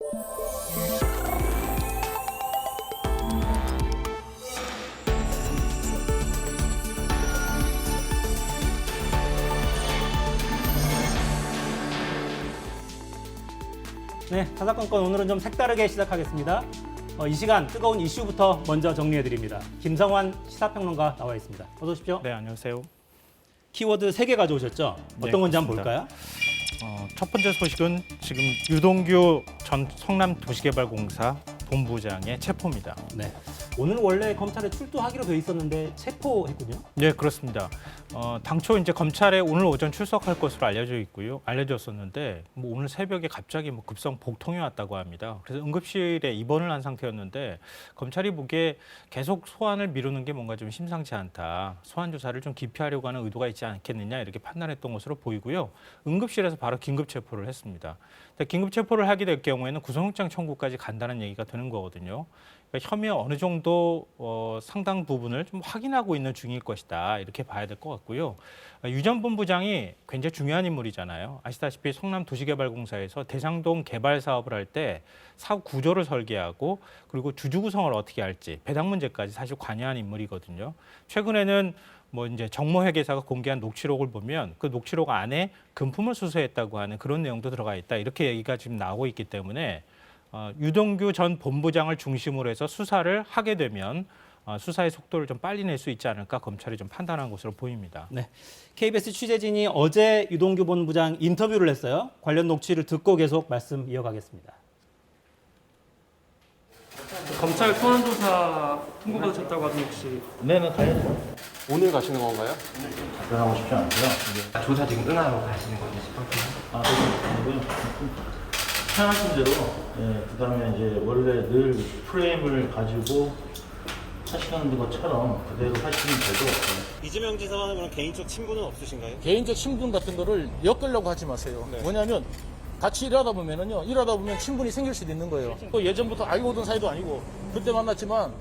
네, 사사건건 오늘은 좀 색다르게 시작하겠습니다. 이 시간 뜨거운 이슈부터 먼저 정리해드립니다. 김성환 시사평론가 나와 있습니다. 어서 오십시오. 네, 안녕하세요. 키워드 3개 가져오셨죠? 어떤 건지 한번 볼까요? 첫 번째 소식은 지금 유동규 전 성남도시개발공사 본부장의 체포입니다. 네. 오늘 원래 검찰에 출두하기로 돼 있었는데 체포했군요. 네, 그렇습니다. 당초 이제 검찰에 오늘 오전 출석할 것으로 알려졌었는데 오늘 새벽에 갑자기 급성 복통이 왔다고 합니다. 그래서 응급실에 입원을 한 상태였는데 검찰이 보기에 계속 소환을 미루는 게 뭔가 좀 심상치 않다. 소환 조사를 좀 기피하려고 하는 의도가 있지 않겠느냐 이렇게 판단했던 것으로 보이고요. 응급실에서 바로 긴급 체포를 했습니다. 긴급 체포를 하게 될 경우에는 구속영장 청구까지 간다는 얘기가 되는 거거든요. 그러니까 혐의 어느 정도 상당 부분을 좀 확인하고 있는 중일 것이다. 이렇게 봐야 될 것 같고요. 유 전 본부장이 굉장히 중요한 인물이잖아요. 아시다시피 성남도시개발공사에서 대장동 개발 사업을 할 때 사업 구조를 설계하고 그리고 주주 구성을 어떻게 할지 배당 문제까지 사실 관여한 인물이거든요. 최근에는 이제 정모회계사가 공개한 녹취록을 보면 그 녹취록 안에 금품을 수수했다고 하는 그런 내용도 들어가 있다. 이렇게 얘기가 지금 나오고 있기 때문에 유동규 전 본부장을 중심으로 해서 수사를 하게 되면 수사의 속도를 좀 빨리 낼 수 있지 않을까 검찰이 좀 판단한 것으로 보입니다. 네. KBS 취재진이 어제 유동규 본부장 인터뷰를 했어요. 관련 녹취를 듣고 계속 말씀 이어가겠습니다. 검찰 소환조사 통보받으셨다고 하던데 혹시 네네, 가야죠. 오늘 가시는 건가요? 답변하고 싶지 않고요. 조사 지금 응하러 가시는 건지 싶어요. 그리고요. 편하신 대로, 그 다음에 이제 원래 늘 프레임을 가지고 하시는 것처럼 그대로 하시면 되고. 이재명 지사와는 그런 개인적 친분은 없으신가요? 개인적 친분 같은 거를 엮으려고 하지 마세요. 뭐냐면 같이 일하다 보면 친분이 생길 수도 있는 거예요. 또 예전부터 알고 오던 사이도 아니고 그때 만났지만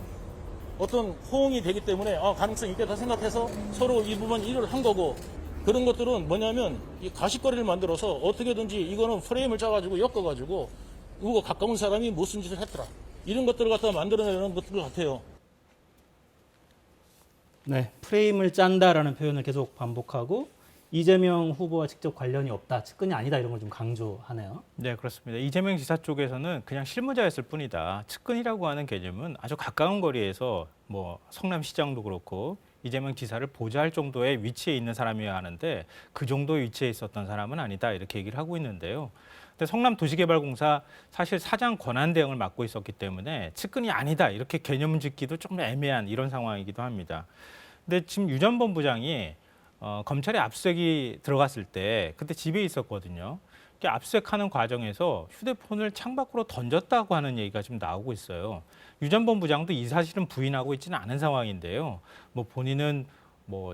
어떤 호응이 되기 때문에 가능성이 있겠다 생각해서 서로 이 부분 일을 한 거고, 그런 것들은 뭐냐면 이 가십거리를 만들어서 어떻게든지 이거는 프레임을 짜가지고 엮어가지고 누구 가까운 사람이 무슨 짓을 했더라, 이런 것들을 갖다가 만들어내는 것들 같아요. 네, 프레임을 짠다라는 표현을 계속 반복하고 이재명 후보와 직접 관련이 없다, 측근이 아니다 이런 걸 좀 강조하네요. 네, 그렇습니다. 이재명 지사 쪽에서는 그냥 실무자였을 뿐이다. 측근이라고 하는 개념은 아주 가까운 거리에서 성남시장도 그렇고 이재명 지사를 보좌할 정도의 위치에 있는 사람이어야 하는데 그 정도의 위치에 있었던 사람은 아니다. 이렇게 얘기를 하고 있는데요. 근데 성남도시개발공사 사실 사장 권한 대행을 맡고 있었기 때문에 측근이 아니다. 이렇게 개념을 짓기도 좀 애매한 이런 상황이기도 합니다. 근데 지금 유 전 본부장이 검찰에 압수수색이 들어갔을 때 그때 집에 있었거든요. 압수수색하는 과정에서 휴대폰을 창밖으로 던졌다고 하는 얘기가 지금 나오고 있어요. 유 전 본부장도 이 사실은 부인하고 있지는 않은 상황인데요. 본인은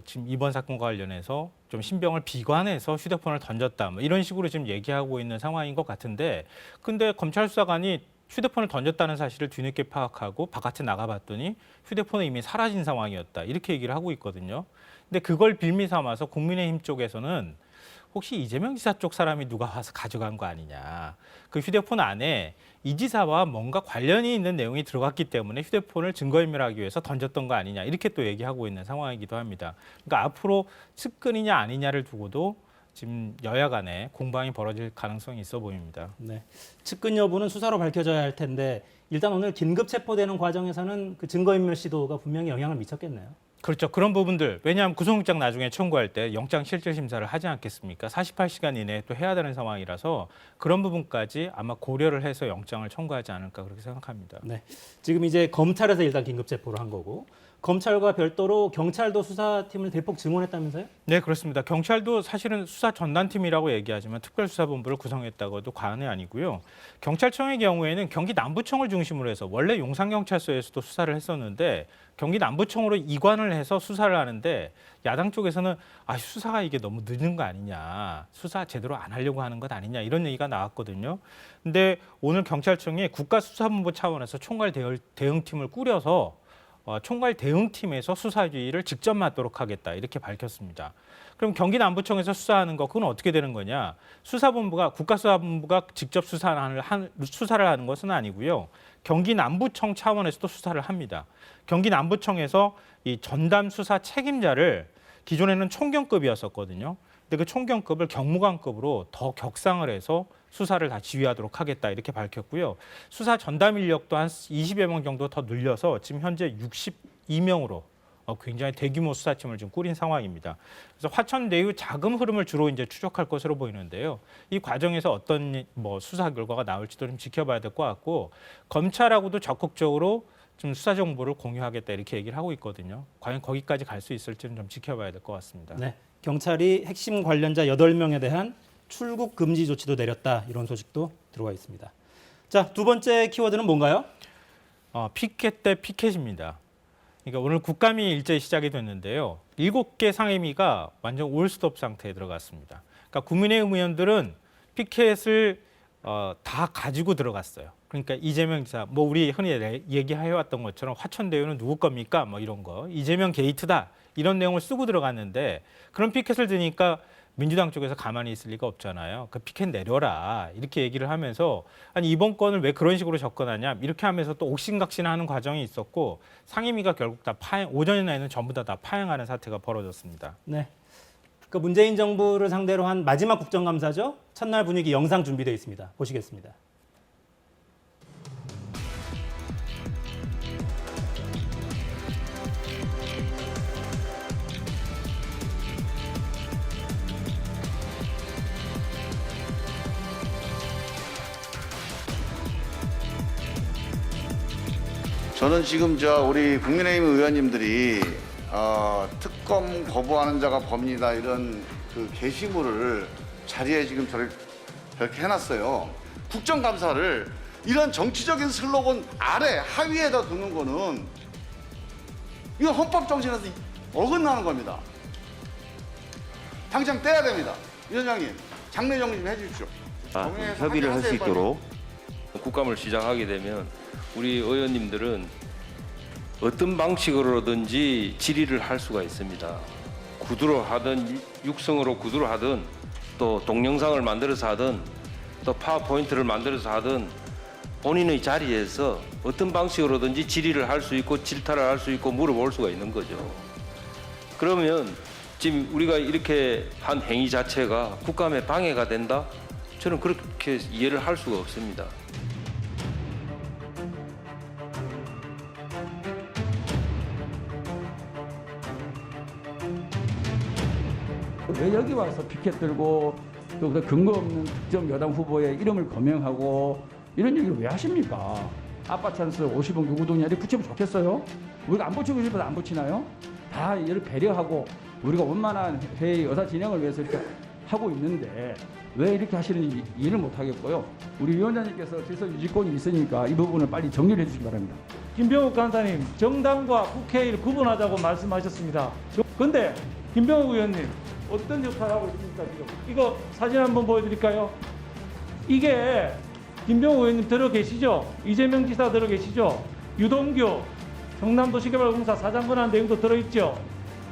지금 이번 사건과 관련해서 좀 신병을 비관해서 휴대폰을 던졌다, 이런 식으로 지금 얘기하고 있는 상황인 것 같은데, 근데 검찰 수사관이 휴대폰을 던졌다는 사실을 뒤늦게 파악하고 바깥에 나가봤더니 휴대폰은 이미 사라진 상황이었다, 이렇게 얘기를 하고 있거든요. 근데 그걸 빌미 삼아서 국민의힘 쪽에서는 혹시 이재명 지사 쪽 사람이 누가 와서 가져간 거 아니냐. 그 휴대폰 안에 이 지사와 뭔가 관련이 있는 내용이 들어갔기 때문에 휴대폰을 증거인멸하기 위해서 던졌던 거 아니냐. 이렇게 또 얘기하고 있는 상황이기도 합니다. 그러니까 앞으로 측근이냐 아니냐를 두고도 지금 여야 간에 공방이 벌어질 가능성이 있어 보입니다. 네, 측근 여부는 수사로 밝혀져야 할 텐데 일단 오늘 긴급 체포되는 과정에서는 그 증거인멸 시도가 분명히 영향을 미쳤겠네요. 그렇죠. 그런 부분들. 왜냐하면 구속영장 나중에 청구할 때 영장 실질 심사를 하지 않겠습니까? 48시간 이내에 또 해야 되는 상황이라서 그런 부분까지 아마 고려를 해서 영장을 청구하지 않을까 그렇게 생각합니다. 네, 지금 이제 검찰에서 일단 긴급 체포를 한 거고 검찰과 별도로 경찰도 수사팀을 대폭 증원했다면서요? 네, 그렇습니다. 경찰도 사실은 수사 전담팀이라고 얘기하지만 특별수사본부를 구성했다고도 과언이 아니고요. 경찰청의 경우에는 경기 남부청을 중심으로 해서 원래 용산경찰서에서도 수사를 했었는데 경기 남부청으로 이관을 해서 수사를 하는데 야당 쪽에서는 수사가 이게 너무 늦은 거 아니냐, 수사 제대로 안 하려고 하는 것 아니냐, 이런 얘기가 나왔거든요. 근데 오늘 경찰청이 국가수사본부 차원에서 총괄 대응팀을 꾸려서 총괄 대응팀에서 수사 지휘를 직접 맡도록 하겠다 이렇게 밝혔습니다. 그럼 경기 남부청에서 수사하는 거 그건 어떻게 되는 거냐? 수사본부가 국가수사본부가 직접 수사를 하는 것은 아니고요. 경기 남부청 차원에서도 수사를 합니다. 경기 남부청에서 이 전담 수사 책임자를 기존에는 총경급이었었거든요. 근데 그 총경급을 경무관급으로 더 격상을 해서 수사를 다 지휘하도록 하겠다 이렇게 밝혔고요. 수사 전담 인력도 한 20여 명 정도 더 늘려서 지금 현재 62명으로 굉장히 대규모 수사팀을 지금 꾸린 상황입니다. 그래서 화천 내유 자금 흐름을 주로 이제 추적할 것으로 보이는데요. 이 과정에서 어떤 수사 결과가 나올지도 좀 지켜봐야 될 것 같고 검찰하고도 적극적으로 좀 수사 정보를 공유하겠다 이렇게 얘기를 하고 있거든요. 과연 거기까지 갈 수 있을지는 좀 지켜봐야 될 것 같습니다. 네, 경찰이 핵심 관련자 8명에 대한 출국 금지 조치도 내렸다 이런 소식도 들어와 있습니다. 자, 두 번째 키워드는 뭔가요? 피켓 대 피켓입니다. 그러니까 오늘 국감이 일제히 시작이 됐는데요. 7개 상임위가 완전 올스톱 상태에 들어갔습니다. 그러니까 국민의힘 의원들은 피켓을 다 가지고 들어갔어요. 그러니까 이재명 지사, 우리 흔히 얘기해왔던 것처럼 화천대유는 누구 겁니까? 이런 거. 이재명 게이트다. 이런 내용을 쓰고 들어갔는데 그런 피켓을 드니까 민주당 쪽에서 가만히 있을 리가 없잖아요. 그 피켓 내려라 이렇게 얘기를 하면서 아니 이번 건을 왜 그런 식으로 접근하냐 이렇게 하면서 또 옥신각신하는 과정이 있었고 상임위가 결국 다 오전에는 전부 다 파행하는 사태가 벌어졌습니다. 네. 그러니까 문재인 정부를 상대로 한 마지막 국정감사죠. 첫날 분위기 영상 준비되어 있습니다. 보시겠습니다. 저는 지금 우리 국민의힘 의원님들이 특검 거부하는 자가 범인이다 이런 그 게시물을 자리에 지금 저렇게 해놨어요. 국정감사를 이런 정치적인 슬로건 아래 하위에다 두는 거는 이건 헌법 정신에서 어긋나는 겁니다. 당장 떼야 됩니다. 위원장님 장례 정리 좀 해주십시오. 협의를 할 수 있도록 국감을 시작하게 되면 우리 의원님들은 어떤 방식으로든지 질의를 할 수가 있습니다. 구두로 하든 육성으로 구두로 하든 또 동영상을 만들어서 하든 또 파워포인트를 만들어서 하든 본인의 자리에서 어떤 방식으로든지 질의를 할 수 있고 질타를 할 수 있고 물어볼 수가 있는 거죠. 그러면 지금 우리가 이렇게 한 행위 자체가 국감에 방해가 된다? 저는 그렇게 이해를 할 수가 없습니다. 왜 여기 와서 피켓 들고 또 근거 없는 특정 여당 후보의 이름을 거명하고 이런 얘기를 왜 하십니까? 아빠 찬스 50원 요구동의 이렇게 붙이면 좋겠어요? 우리가 안 붙이고 싶어서 안 붙이나요? 다 이를 배려하고 우리가 원만한 회의 의사 진행을 위해서 이렇게 하고 있는데 왜 이렇게 하시는지 이해를 못 하겠고요. 우리 위원장님께서 질서 유지권이 있으니까 이 부분을 빨리 정리를 해주시기 바랍니다. 김병욱 간사님, 정당과 국회를 구분하자고 말씀하셨습니다. 그런데 김병욱 의원님 어떤 역할을 하고 있습니까 지금? 이거 사진 한번 보여드릴까요? 이게 김병욱 의원님 들어 계시죠? 이재명 지사 들어 계시죠? 유동규 경남도시개발공사 사장 권한 내용도 들어있죠?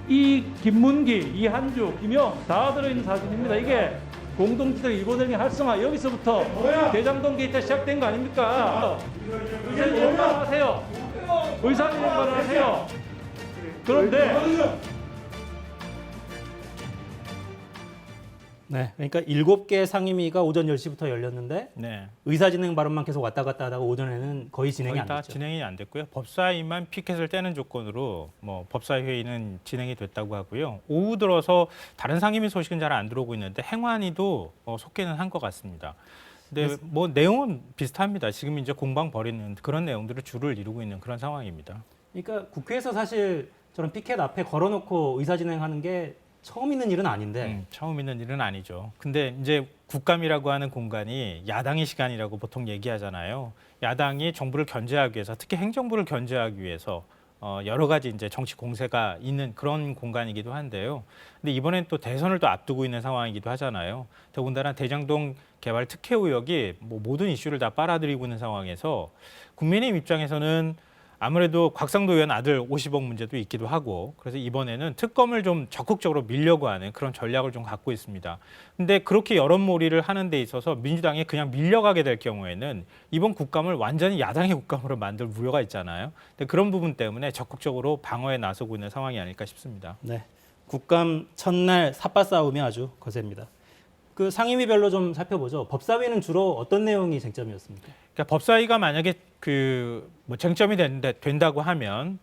이 김문기, 이한주, 김영 다 들어있는 사진입니다. 이게 공동지대 일본행위 활성화 여기서부터 대장동 게이트 시작된 거 아닙니까? 의사진행 하세요. 의사진행 하세요. 그런데 네, 그러니까 7개 상임위가 오전 10시부터 열렸는데 네. 의사진행 발언만 계속 왔다 갔다 하다가 오전에는 거의 진행이 거의 안 다 됐죠. 진행이 안 됐고요. 법사위만 피켓을 떼는 조건으로 법사위 회의는 진행이 됐다고 하고요. 오후 들어서 다른 상임위 소식은 잘 안 들어오고 있는데 행안위도 속개는 한 것 같습니다. 근데 내용은 비슷합니다. 지금 이제 공방 벌이는 그런 내용들을 주를 이루고 있는 그런 상황입니다. 그러니까 국회에서 사실 저런 피켓 앞에 걸어놓고 의사진행하는 게 처음 있는 일은 아닌데 처음 있는 일은 아니죠. 근데 이제 국감이라고 하는 공간이 야당의 시간이라고 보통 얘기하잖아요. 야당이 정부를 견제하기 위해서, 특히 행정부를 견제하기 위해서 여러 가지 이제 정치 공세가 있는 그런 공간이기도 한데요. 근데 이번엔 또 대선을 또 앞두고 있는 상황이기도 하잖아요. 더군다나 대장동 개발 특혜 의혹이 모든 이슈를 다 빨아들이고 있는 상황에서 국민의힘 입장에서는 아무래도 곽상도 의원 아들 50억 문제도 있기도 하고 그래서 이번에는 특검을 좀 적극적으로 밀려고 하는 그런 전략을 좀 갖고 있습니다. 근데 그렇게 여론몰이를 하는 데 있어서 민주당이 그냥 밀려가게 될 경우에는 이번 국감을 완전히 야당의 국감으로 만들 우려가 있잖아요. 근데 그런 부분 때문에 적극적으로 방어에 나서고 있는 상황이 아닐까 싶습니다. 네, 국감 첫날 삿바 싸움이 아주 거셉니다. 그 상임위별로 좀 살펴보죠. 법사위는 주로 어떤 내용이 쟁점이었습니까? 그러니까 법사위가 만약에 뭐 쟁점이 된다고 하면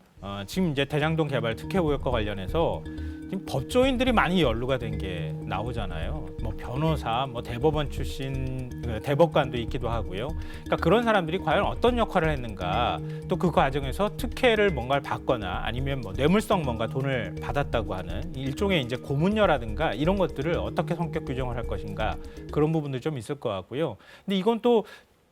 지금 이제 대장동 개발 특혜 의혹과 관련해서 지금 법조인들이 많이 연루가 된 게 나오잖아요. 뭐 변호사, 뭐 대법원 출신 대법관도 있기도 하고요. 그러니까 그런 사람들이 과연 어떤 역할을 했는가, 또 그 과정에서 특혜를 뭔가를 받거나 아니면 뭐 뇌물성 뭔가 돈을 받았다고 하는 일종의 이제 고문녀라든가 이런 것들을 어떻게 성격 규정을 할 것인가 그런 부분도 좀 있을 것 같고요. 근데 이건 또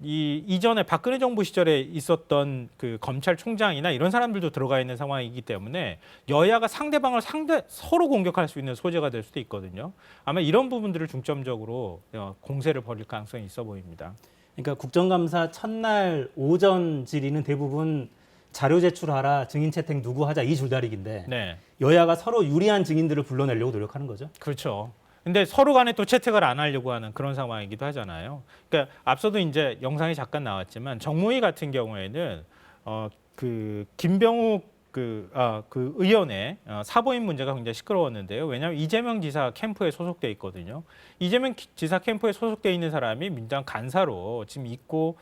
이전에 박근혜 정부 시절에 있었던 그 검찰총장이나 이런 사람들도 들어가 있는 상황이기 때문에 여야가 상대방을 서로 공격할 수 있는 소재가 될 수도 있거든요. 아마 이런 부분들을 중점적으로 공세를 벌일 가능성이 있어 보입니다. 그러니까 국정감사 첫날 오전 질의는 대부분 자료 제출하라, 증인 채택 누구 하자 이 줄다리기인데 네. 여야가 서로 유리한 증인들을 불러내려고 노력하는 거죠. 그렇죠. 근데 서로 간에 또 채택을 안 하려고 하는 그런 상황이기도 하잖아요. 그러니까 앞서도 이제 영상이 잠깐 나왔지만 정무위 같은 경우에는 그 김병욱 그 의원의 사보임 문제가 굉장히 시끄러웠는데요. 왜냐하면 이재명 지사 캠프에 소속돼 있거든요. 이재명 지사 캠프에 소속돼 있는 사람이 민주당 간사로 지금 있고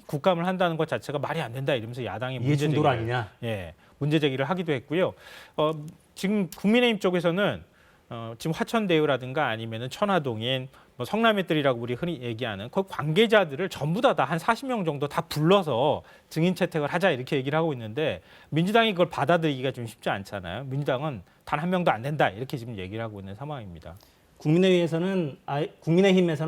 국감을 한다는 것 자체가 말이 안 된다 이러면서 야당이 이해충돌 아니냐? 예, 문제 제기를 하기도 했고요. 지금 국민의힘 쪽에서는 지금 화천대유라든가 아니면은 천화동인, 뭐 성남의뜰이라고 우리 흔히 얘기하는 그 관계자들을 전부 다 한 40명 정도 다 불러서 증인 채택을 하자 이렇게 얘기를 하고 있는데 민주당이 그걸 받아들이기가 좀 쉽지 않잖아요. 민주당은 단 한 명도 안 된다 이렇게 지금 얘기를 하고 있는 상황입니다. 국민의힘에서는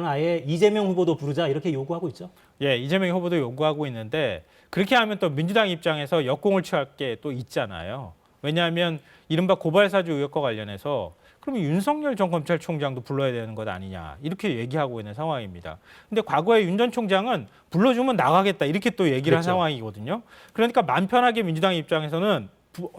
아예 이재명 후보도 부르자 이렇게 요구하고 있죠. 예, 이재명 후보도 요구하고 있는데 그렇게 하면 또 민주당 입장에서 역공을 취할 게 또 있잖아요. 왜냐하면 이른바 고발사주 의혹과 관련해서 그럼 윤석열 전 검찰총장도 불러야 되는 것 아니냐 이렇게 얘기하고 있는 상황입니다. 근데 과거에 윤 전 총장은 불러주면 나가겠다 이렇게 또 얘기를 한 상황이거든요. 그러니까 맘 편하게 민주당 입장에서는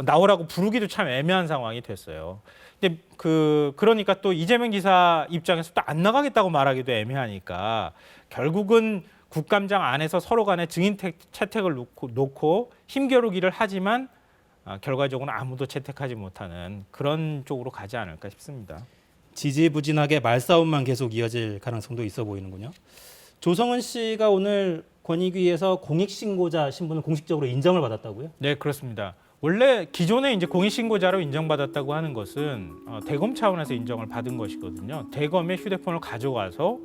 나오라고 부르기도 참 애매한 상황이 됐어요. 근데 그러니까 또 이재명 지사 입장에서 또 안 나가겠다고 말하기도 애매하니까 결국은 국감장 안에서 서로 간에 증인 채택을 놓고 힘겨루기를 하지만 결과적으로 아무도 채택하지 못하는 그런 쪽으로 가지 않을까 싶습니다. 지지부진하게 말싸움만 계속 이어질 가능성도 있어 보이는군요. 조성은 씨가 오늘 권익위에서 공익신고자 신분을 공식적으로 인정을 받았다고요? 네, 그렇습니다. 원래 기존에 이제 공익신고자로 인정받았다고 하는 것은 대검 차원에서 인정을 받은 것이거든요. 대검에 휴대폰을 가져가서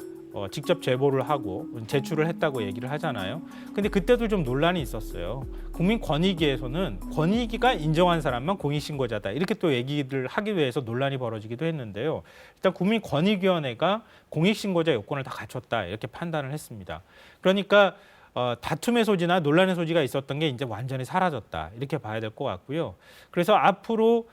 직접 제보를 하고 제출을 했다고 얘기를 하잖아요. 근데 그때도 좀 논란이 있었어요. 국민권익위에서는 권익위가 인정한 사람만 공익신고자다 이렇게 또 얘기를 하기 위해서 논란이 벌어지기도 했는데요. 일단 국민권익위원회가 공익신고자 요건을 다 갖췄다 이렇게 판단을 했습니다. 그러니까 다툼의 소지나 논란의 소지가 있었던 게 이제 완전히 사라졌다 이렇게 봐야 될 것 같고요. 그래서 앞으로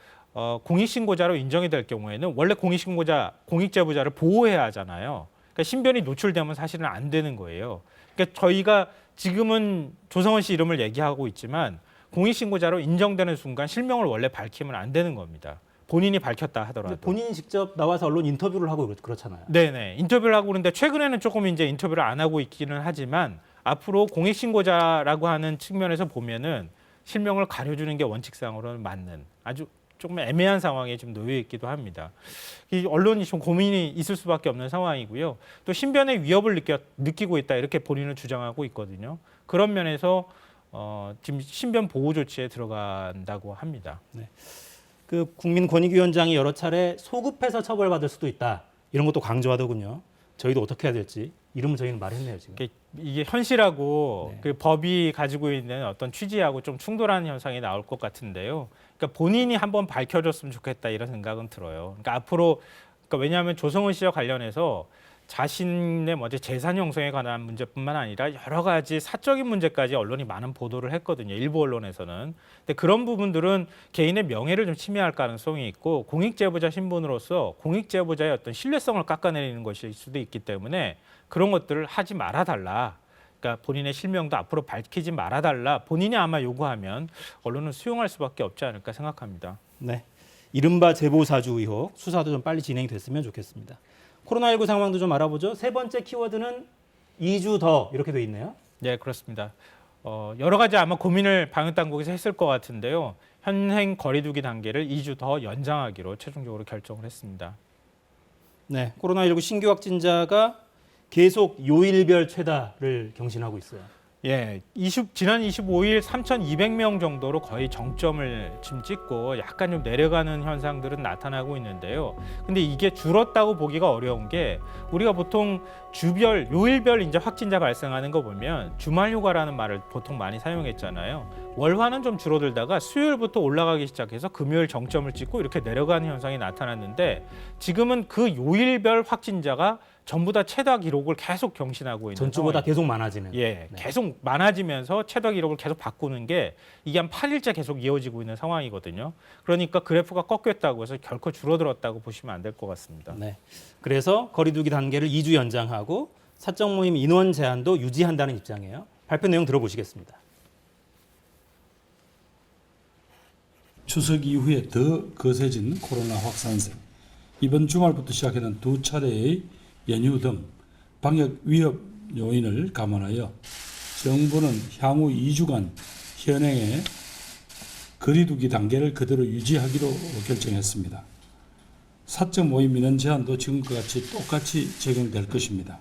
공익신고자로 인정이 될 경우에는 원래 공익신고자, 공익제보자를 보호해야 하잖아요. 그러니까 신변이 노출되면 사실은 안 되는 거예요. 그러니까 저희가 지금은 조성은 씨 이름을 얘기하고 있지만 공익신고자로 인정되는 순간 실명을 원래 밝히면 안 되는 겁니다. 본인이 밝혔다 하더라도. 본인이 직접 나와서 언론 인터뷰를 하고 그렇잖아요. 네네. 인터뷰를 하고 그러는데 최근에는 조금 이제 인터뷰를 안 하고 있기는 하지만 앞으로 공익신고자라고 하는 측면에서 보면은 실명을 가려주는 게 원칙상으로는 맞는 아주 조금 애매한 상황에 지금 놓여 있기도 합니다. 이 언론이 좀 고민이 있을 수밖에 없는 상황이고요. 또 신변의 위협을 느끼고 있다 이렇게 본인은 주장하고 있거든요. 그런 면에서 지금 신변 보호 조치에 들어간다고 합니다. 네. 그 국민권익위원장이 여러 차례 소급해서 처벌받을 수도 있다 이런 것도 강조하더군요. 저희도 어떻게 해야 될지 이름은 저희는 말했네요 지금. 이게 현실하고 네. 그 법이 가지고 있는 어떤 취지하고 좀 충돌하는 현상이 나올 것 같은데요. 그러니까 본인이 한번 밝혀줬으면 좋겠다 이런 생각은 들어요. 그러니까 앞으로 왜냐하면 조성은 씨와 관련해서 자신의 재산 형성에 관한 문제뿐만 아니라 여러 가지 사적인 문제까지 언론이 많은 보도를 했거든요. 일부 언론에서는. 근데 그런 부분들은 개인의 명예를 좀 침해할 가능성이 있고 공익제보자 신분으로서 공익제보자의 어떤 신뢰성을 깎아내리는 것일 수도 있기 때문에 그런 것들을 하지 말아달라. 그러니까 본인의 실명도 앞으로 밝히지 말아달라 본인이 아마 요구하면 언론은 수용할 수밖에 없지 않을까 생각합니다. 네. 이른바 제보사주 의혹 수사도 좀 빨리 진행이 됐으면 좋겠습니다. 코로나19 상황도 좀 알아보죠. 세 번째 키워드는 2주 더 이렇게 돼 있네요. 네, 그렇습니다. 여러 가지 아마 고민을 방역당국에서 했을 것 같은데요. 현행 거리두기 단계를 2주 더 연장하기로 최종적으로 결정을 했습니다. 네, 코로나19 신규 확진자가 계속 요일별 최다를 경신하고 있어요. 예, 지난 25일 3,200명 정도로 거의 정점을 지금 찍고 약간 좀 내려가는 현상들은 나타나고 있는데요. 근데 이게 줄었다고 보기가 어려운 게 우리가 보통 주별, 요일별 이제 확진자 발생하는 거 보면 주말 휴가라는 말을 보통 많이 사용했잖아요. 월화는 좀 줄어들다가 수요일부터 올라가기 시작해서 금요일 정점을 찍고 이렇게 내려가는 현상이 나타났는데 지금은 그 요일별 확진자가 전부 다 최다 기록을 계속 경신하고 있는 전주보다 상황입니다. 계속 많아지는. 예, 네. 계속 많아지면서 최다 기록을 계속 바꾸는 게 이게 한 8일째 계속 이어지고 있는 상황이거든요. 그러니까 그래프가 꺾였다고 해서 결코 줄어들었다고 보시면 안 될 것 같습니다. 네. 그래서 거리두기 단계를 2주 연장하고 사적 모임 인원 제한도 유지한다는 입장이에요. 발표 내용 들어보시겠습니다. 추석 이후에 더 거세진 코로나 확산세, 이번 주말부터 시작하는 2차례의 연휴 등 방역 위협 요인을 감안하여 정부는 향후 2주간 현행의 거리두기 단계를 그대로 유지하기로 결정했습니다. 사적 모임 인원 제한도 지금과 같이 똑같이 적용될 것입니다.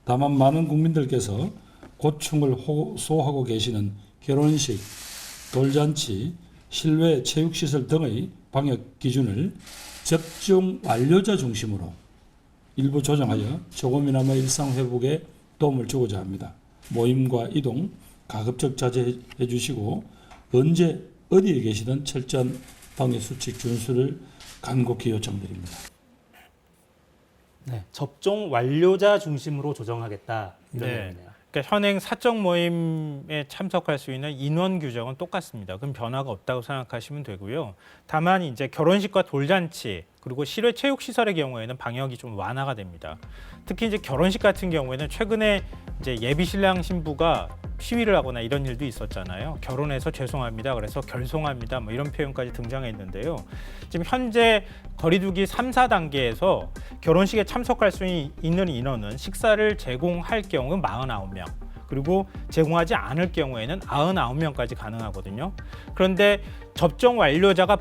다만 많은 국민들께서 고충을 호소하고 계시는 결혼식, 돌잔치, 실외 체육시설 등의 방역 기준을 접종 완료자 중심으로 일부 조정하여 조금이나마 일상 회복에 도움을 주고자 합니다. 모임과 이동 가급적 자제해 주시고 언제 어디에 계시든 철저한 방역 수칙 준수를 간곡히 요청드립니다. 네, 접종 완료자 중심으로 조정하겠다 이런 네. 내용이네요. 그러니까 현행 사적 모임에 참석할 수 있는 인원 규정은 똑같습니다. 그럼 변화가 없다고 생각하시면 되고요. 다만 이제 결혼식과 돌잔치 그리고 실외 체육 시설의 경우에는 방역이 좀 완화가 됩니다. 특히 이제 결혼식 같은 경우에는 최근에 이제 예비 신랑 신부가 시위를 하거나 이런 일도 있었잖아요. 결혼해서 죄송합니다. 그래서 결송합니다. 뭐 이런 표현까지 등장했는데요. 지금 현재 거리두기 3, 4단계에서 결혼식에 참석할 수 있는 인원은 식사를 제공할 경우는 49명. 그리고 제공하지 않을 경우에는 99명까지 가능하거든요. 그런데 접종 완료자가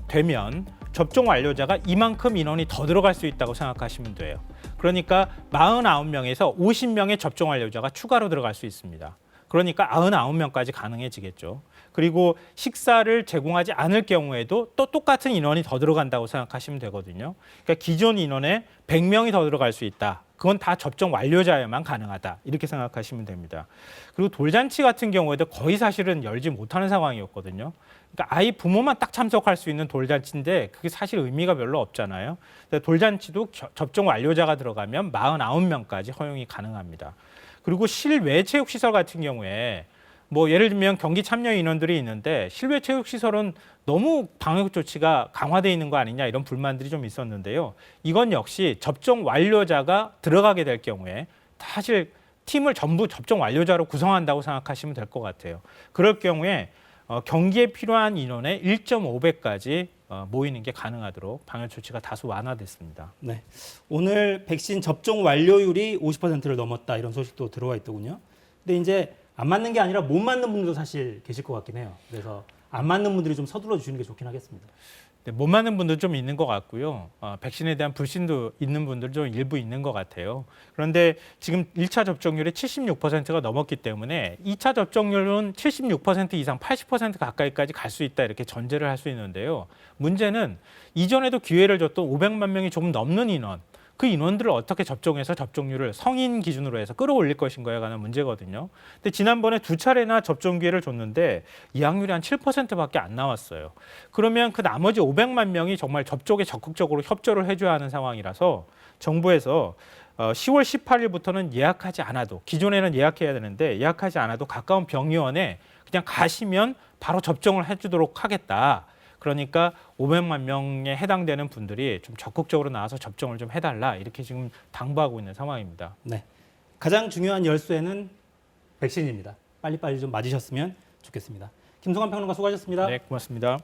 되면 접종 완료자가 이만큼 인원이 더 들어갈 수 있다고 생각하시면 돼요. 그러니까 49명에서 50명의 접종 완료자가 추가로 들어갈 수 있습니다. 그러니까 99명까지 가능해지겠죠. 그리고 식사를 제공하지 않을 경우에도 또 똑같은 인원이 더 들어간다고 생각하시면 되거든요. 그러니까 기존 인원에 100명이 더 들어갈 수 있다. 그건 다 접종 완료자에만 가능하다. 이렇게 생각하시면 됩니다. 그리고 돌잔치 같은 경우에도 거의 사실은 열지 못하는 상황이었거든요. 그러니까 아이 부모만 딱 참석할 수 있는 돌잔치인데 그게 사실 의미가 별로 없잖아요. 돌잔치도 접종 완료자가 들어가면 49명까지 허용이 가능합니다. 그리고 실외 체육시설 같은 경우에 뭐 예를 들면 경기 참여 인원들이 있는데 실외 체육시설은 너무 방역 조치가 강화되어 있는 거 아니냐 이런 불만들이 좀 있었는데요. 이건 역시 접종 완료자가 들어가게 될 경우에 사실 팀을 전부 접종 완료자로 구성한다고 생각하시면 될 것 같아요. 그럴 경우에 경기에 필요한 인원의 1.5배까지 모이는 게 가능하도록 방역 조치가 다소 완화됐습니다. 네, 오늘 백신 접종 완료율이 50%를 넘었다 이런 소식도 들어와 있더군요. 근데 이제 안 맞는 게 아니라 못 맞는 분들도 사실 계실 것 같긴 해요. 그래서 안 맞는 분들이 좀 서둘러 주시는 게 좋긴 하겠습니다. 네, 못 맞는 분도 좀 있는 것 같고요. 백신에 대한 불신도 있는 분들 좀 일부 있는 것 같아요. 그런데 지금 1차 접종률이 76%가 넘었기 때문에 2차 접종률은 76% 이상 80% 가까이까지 갈 수 있다 이렇게 전제를 할 수 있는데요. 문제는 이전에도 기회를 줬던 500만 명이 조금 넘는 인원, 그 인원들을 어떻게 접종해서 접종률을 성인 기준으로 해서 끌어올릴 것인가에 관한 문제거든요. 근데 지난번에 2차례나 접종 기회를 줬는데 이항률이 한 7%밖에 안 나왔어요. 그러면 그 나머지 500만 명이 정말 접종에 적극적으로 협조를 해줘야 하는 상황이라서 정부에서 10월 18일부터는 예약하지 않아도, 기존에는 예약해야 되는데 예약하지 않아도 가까운 병의원에 그냥 가시면 바로 접종을 해주도록 하겠다. 그러니까 500만 명에 해당되는 분들이 좀 적극적으로 나와서 접종을 좀 해달라 이렇게 지금 당부하고 있는 상황입니다. 네, 가장 중요한 열쇠는 백신입니다. 빨리빨리 좀 맞으셨으면 좋겠습니다. 김성환 평론가 수고하셨습니다. 네, 고맙습니다.